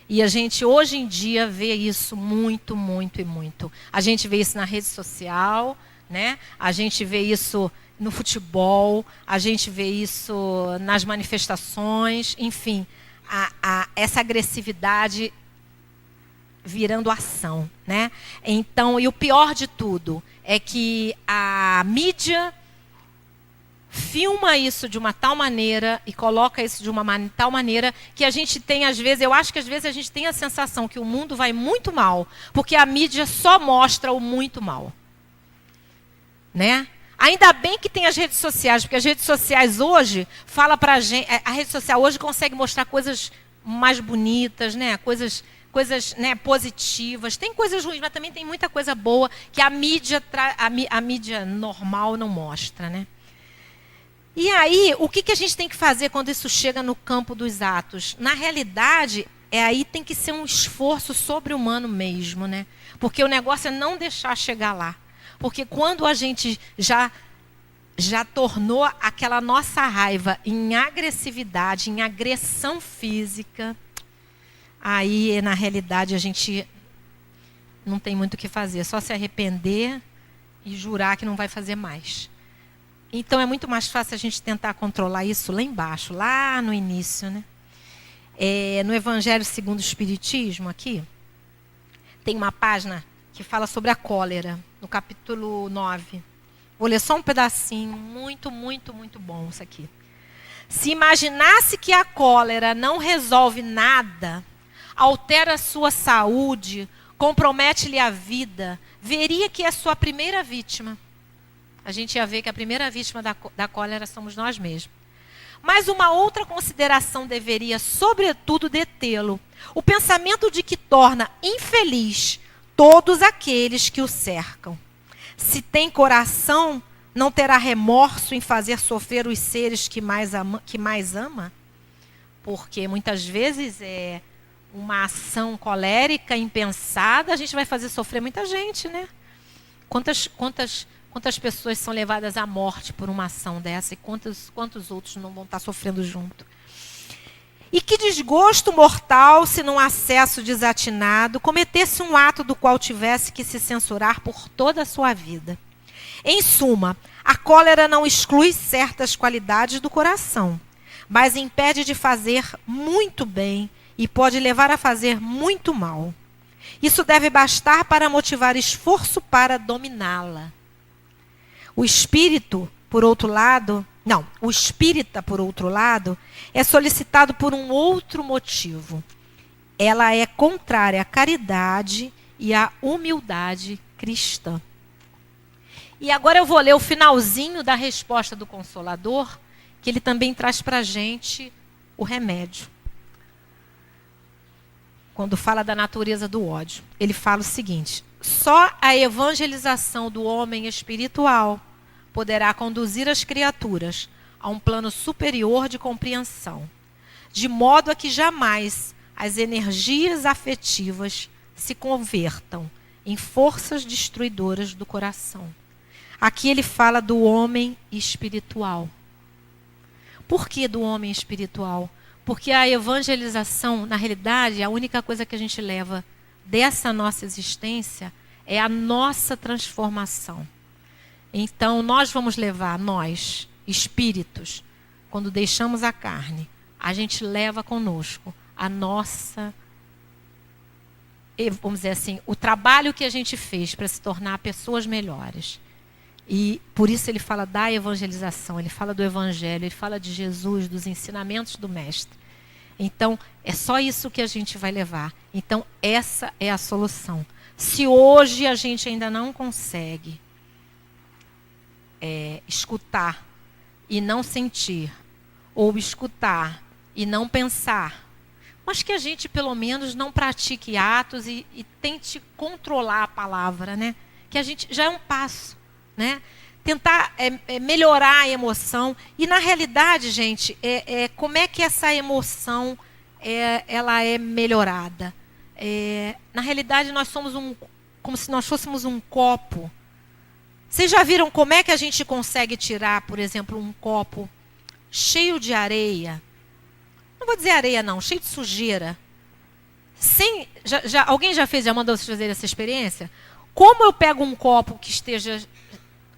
E a gente hoje em dia vê isso muito, muito e muito. A gente vê isso na rede social, né? A gente vê isso no futebol, a gente vê isso nas manifestações, enfim, essa agressividade virando ação, né? Então, e o pior de tudo é que a mídia filma isso de uma tal maneira e coloca isso de uma tal maneira que a gente tem, às vezes, eu acho que às vezes a gente tem a sensação que o mundo vai muito mal, porque a mídia só mostra o muito mal. Né? Ainda bem que tem as redes sociais, porque as redes sociais hoje fala pra gente, a rede social hoje consegue mostrar coisas mais bonitas, né? Coisas, né, positivas. Tem coisas ruins, mas também tem muita coisa boa que a mídia normal não mostra, né? E aí, o que a gente tem que fazer quando isso chega no campo dos atos? Na realidade, aí tem que ser um esforço sobre-humano mesmo, né? Porque o negócio é não deixar chegar lá. Porque quando a gente já tornou aquela nossa raiva em agressividade, em agressão física, aí, na realidade, a gente não tem muito o que fazer. É só se arrepender e jurar que não vai fazer mais. Então, é muito mais fácil a gente tentar controlar isso lá embaixo, lá no início, né? No Evangelho segundo o Espiritismo, aqui, tem uma página que fala sobre a cólera, no capítulo 9. Vou ler só um pedacinho, muito, muito, muito bom isso aqui. Se imaginasse que a cólera não resolve nada, altera a sua saúde, compromete-lhe a vida, veria que é a sua primeira vítima. A gente ia ver que a primeira vítima da cólera somos nós mesmos. Mas uma outra consideração deveria, sobretudo, detê-lo. O pensamento de que torna infeliz todos aqueles que o cercam. Se tem coração, não terá remorso em fazer sofrer os seres que mais ama? Porque muitas vezes uma ação colérica, impensada, a gente vai fazer sofrer muita gente, né? Quantas pessoas são levadas à morte por uma ação dessa e quantos outros não vão estar sofrendo junto? E que desgosto mortal se num acesso desatinado cometesse um ato do qual tivesse que se censurar por toda a sua vida. Em suma, a cólera não exclui certas qualidades do coração, mas impede de fazer muito bem e pode levar a fazer muito mal. Isso deve bastar para motivar esforço para dominá-la. O espírita, por outro lado, é solicitado por um outro motivo. Ela é contrária à caridade e à humildade cristã. E agora eu vou ler o finalzinho da resposta do Consolador, que ele também traz para a gente o remédio. quando fala da natureza do ódio. Ele fala o seguinte: só a evangelização do homem espiritual poderá conduzir as criaturas a um plano superior de compreensão, de modo a que jamais as energias afetivas se convertam em forças destruidoras do coração. Aqui ele fala do homem espiritual. Por que do homem espiritual? Porque a evangelização, na realidade, a única coisa que a gente leva dessa nossa existência é a nossa transformação. Então, nós vamos levar, nós, espíritos, quando deixamos a carne, a gente leva conosco a nossa, vamos dizer assim, o trabalho que a gente fez para se tornar pessoas melhores. E por isso ele fala da evangelização, ele fala do evangelho, ele fala de Jesus, dos ensinamentos do mestre. Então, é só isso que a gente vai levar. Então, essa é a solução. Se hoje a gente ainda não consegue escutar e não sentir, ou escutar e não pensar, mas que a gente pelo menos não pratique atos e tente controlar a palavra, né? Que a gente já é um passo, né? Tentar melhorar a emoção. E na realidade, gente, como é que essa emoção ela é melhorada? Na realidade, nós somos como se nós fôssemos um copo. Vocês já viram como é que a gente consegue tirar, por exemplo, um copo cheio de areia? Não vou dizer areia, não, cheio de sujeira. Alguém já mandou vocês fazer essa experiência? Como eu pego um copo que esteja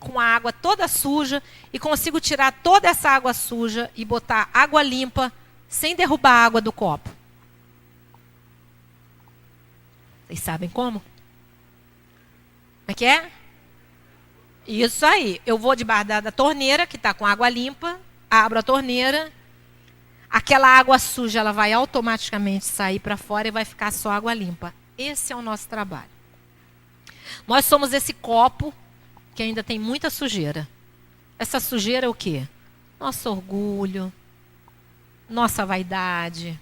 com a água toda suja e consigo tirar toda essa água suja e botar água limpa sem derrubar a água do copo? Vocês sabem como? Como é que é? Isso aí. Eu vou debaixo da torneira, que está com água limpa, abro a torneira, aquela água suja ela vai automaticamente sair para fora e vai ficar só água limpa. Esse é o nosso trabalho. Nós somos esse copo que ainda tem muita sujeira. Essa sujeira é o quê? Nosso orgulho, nossa vaidade,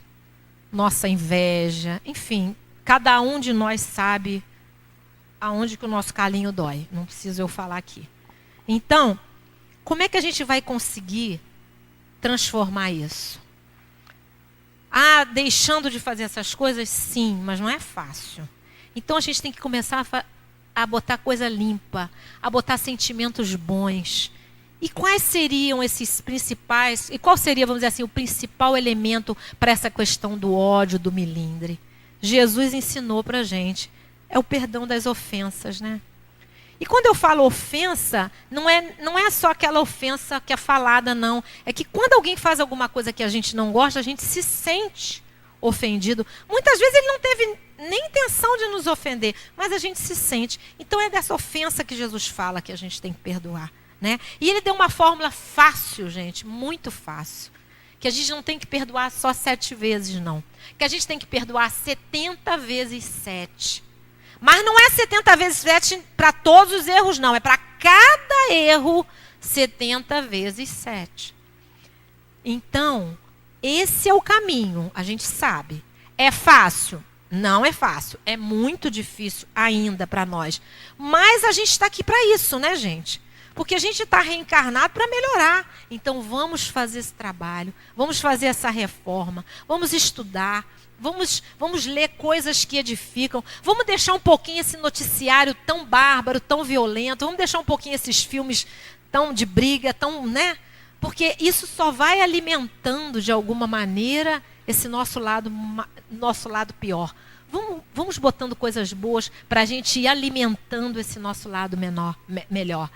nossa inveja, enfim, cada um de nós sabe aonde que o nosso calinho dói. Não preciso eu falar aqui. Então, como é que a gente vai conseguir transformar isso? Deixando de fazer essas coisas? Sim, mas não é fácil. Então a gente tem que começar a botar coisa limpa, a botar sentimentos bons. E quais seriam esses principais, e qual seria, vamos dizer assim, o principal elemento para essa questão do ódio, do melindre? Jesus ensinou para a gente, é o perdão das ofensas, né? E quando eu falo ofensa, não é só aquela ofensa que é falada, não. É que quando alguém faz alguma coisa que a gente não gosta, a gente se sente ofendido. Muitas vezes ele não teve nem intenção de nos ofender, mas a gente se sente. Então é dessa ofensa que Jesus fala que a gente tem que perdoar, né? E ele deu uma fórmula fácil, gente, muito fácil. Que a gente não tem que perdoar só 7 vezes, não. Que a gente tem que perdoar 70 vezes 7. Mas não é 70 vezes 7 para todos os erros, não. É para cada erro 70 vezes 7. Então, esse é o caminho, a gente sabe. É fácil? Não é fácil. É muito difícil ainda para nós. Mas a gente está aqui para isso, né, gente? Porque a gente está reencarnado para melhorar. Então, vamos fazer esse trabalho. Vamos fazer essa reforma. Vamos estudar. Vamos ler coisas que edificam. Vamos deixar um pouquinho esse noticiário tão bárbaro, tão violento. Vamos deixar um pouquinho esses filmes tão de briga, tão, né? Porque isso só vai alimentando, de alguma maneira, esse nosso lado pior. Vamos botando coisas boas para a gente ir alimentando esse nosso lado melhor.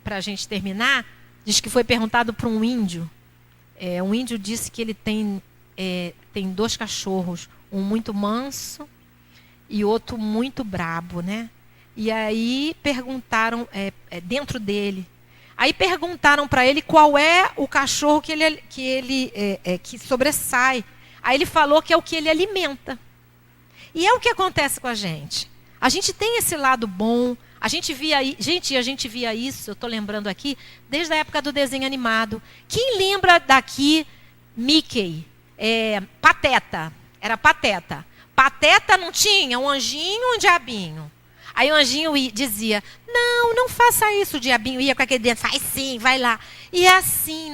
Para a gente terminar, diz que foi perguntado para um índio. Um índio disse que ele tem 2 cachorros, um muito manso e outro muito brabo, né? E aí perguntaram dentro dele. Aí perguntaram para ele qual é o cachorro que sobressai. Aí ele falou que é o que ele alimenta. E é o que acontece com a gente. A gente tem esse lado bom. A gente via isso, eu estou lembrando aqui, desde a época do desenho animado. Quem lembra daqui Mickey? Pateta. Era Pateta. Pateta não tinha um anjinho e um diabinho. Aí o anjinho dizia, não faça isso. O diabinho ia com aquele dedo, faz sim, vai lá. E é assim,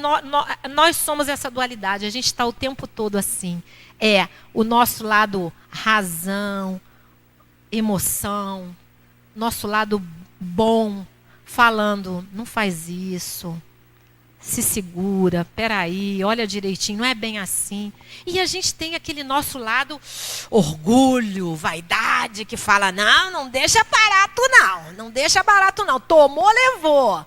nós somos essa dualidade. A gente está o tempo todo assim. É o nosso lado razão, emoção, nosso lado bom, falando, não faz isso. Se segura, peraí, olha direitinho, não é bem assim. E a gente tem aquele nosso lado orgulho, vaidade, que fala, não deixa barato não deixa barato não, tomou, levou.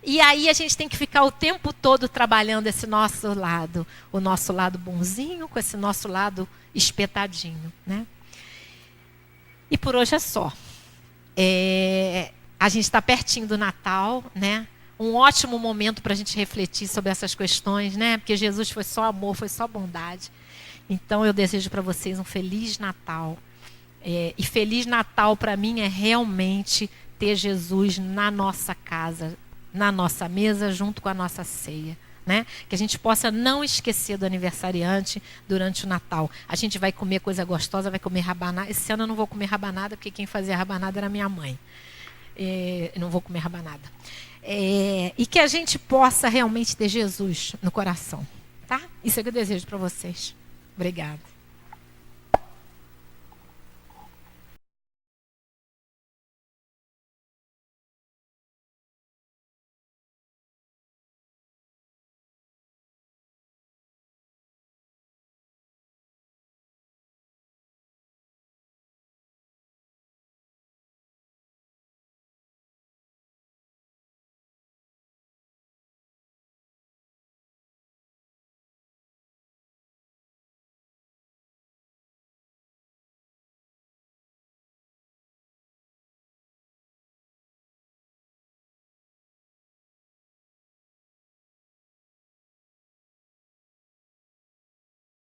E aí a gente tem que ficar o tempo todo trabalhando esse nosso lado, o nosso lado bonzinho com esse nosso lado espetadinho, né? E por hoje é só. A gente está pertinho do Natal, né? Um ótimo momento para a gente refletir sobre essas questões, né? Porque Jesus foi só amor, foi só bondade. Então eu desejo para vocês um Feliz Natal. E Feliz Natal para mim é realmente ter Jesus na nossa casa, na nossa mesa, junto com a nossa ceia. Né? Que a gente possa não esquecer do aniversariante durante o Natal. A gente vai comer coisa gostosa, vai comer rabanada. Esse ano eu não vou comer rabanada, porque quem fazia rabanada era minha mãe. Não vou comer rabanada. E que a gente possa realmente ter Jesus no coração, tá? Isso é o que eu desejo para vocês. Obrigada.